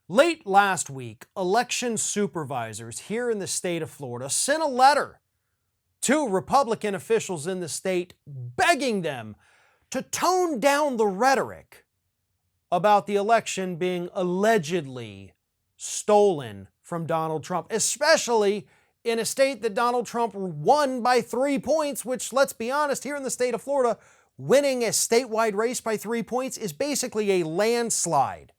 Late last week, election supervisors here in the state of Florida sent a letter to Republican officials in the state begging them to tone down the rhetoric about the election being allegedly stolen from Donald Trump, especially in a state that Donald Trump won by 3 points, which, let's be honest, here in the state of Florida, winning a statewide race by 3 points is basically a landslide.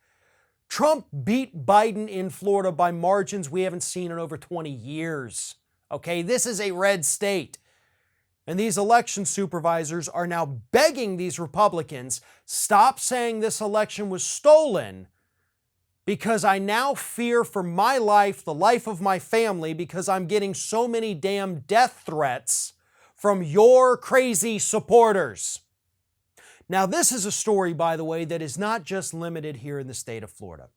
Trump beat Biden in Florida by margins we haven't seen in over 20 years. Okay, this is a red state. And these election supervisors are now begging these Republicans, stop saying this election was stolen, because I now fear for my life, the life of my family, because I'm getting so many damn death threats from your crazy supporters. Now, this is a story, by the way, that is not just limited here in the state of Florida.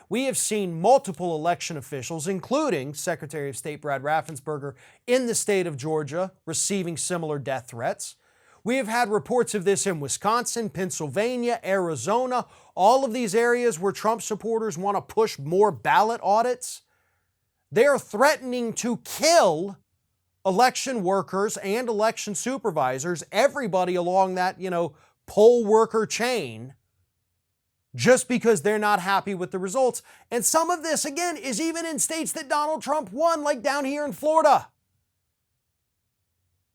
We have seen multiple election officials, including Secretary of State Brad Raffensperger in the state of Georgia, receiving similar death threats. We have had reports of this in Wisconsin, Pennsylvania, Arizona, all of these areas where Trump supporters want to push more ballot audits. They are threatening to kill election workers and election supervisors, everybody along that, poll worker chain, just because they're not happy with the results. And some of this, again, is even in states that Donald Trump won, like down here in Florida.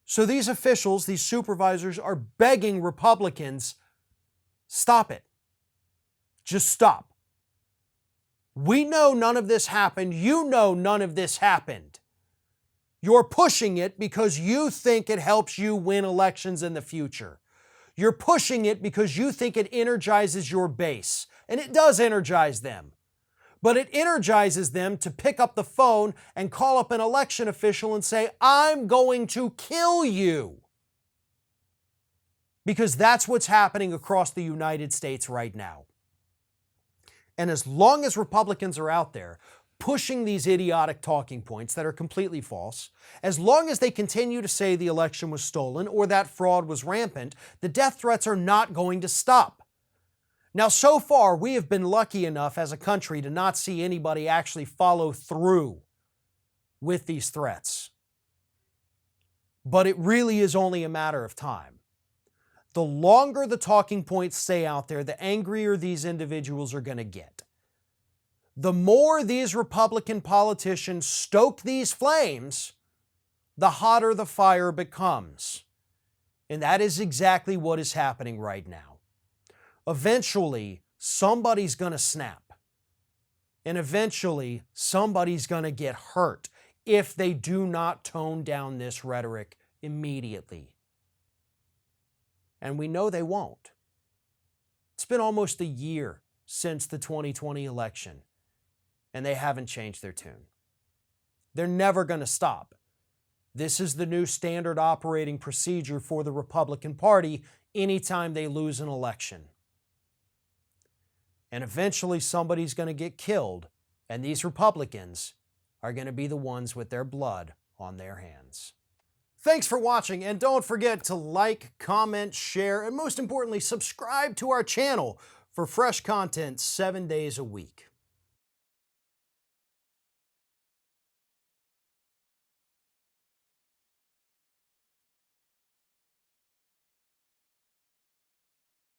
So these officials, these supervisors, are begging Republicans, stop it. Just stop. We know none of this happened. You know none of this happened. You're pushing it because you think it helps you win elections in the future. You're pushing it because you think it energizes your base, and it does energize them. But it energizes them to pick up the phone and call up an election official and say, I'm going to kill you. Because that's what's happening across the United States right now. And as long as Republicans are out there pushing these idiotic talking points that are completely false, as long as they continue to say the election was stolen or that fraud was rampant, the death threats are not going to stop. Now, so far, we have been lucky enough as a country to not see anybody actually follow through with these threats. But it really is only a matter of time. The longer the talking points stay out there, the angrier these individuals are going to get. The more these Republican politicians stoke these flames, the hotter the fire becomes. And that is exactly what is happening right now. Eventually, somebody's going to snap. And eventually, somebody's going to get hurt if they do not tone down this rhetoric immediately. And we know they won't. It's been almost a year since the 2020 election, and they haven't changed their tune. They're never going to stop. This is the new standard operating procedure for the Republican Party anytime they lose an election. And eventually somebody's going to get killed, and these Republicans are going to be the ones with their blood on their hands. Thanks for watching, and don't forget to like, comment, share, and most importantly, subscribe to our channel for fresh content 7 days a week.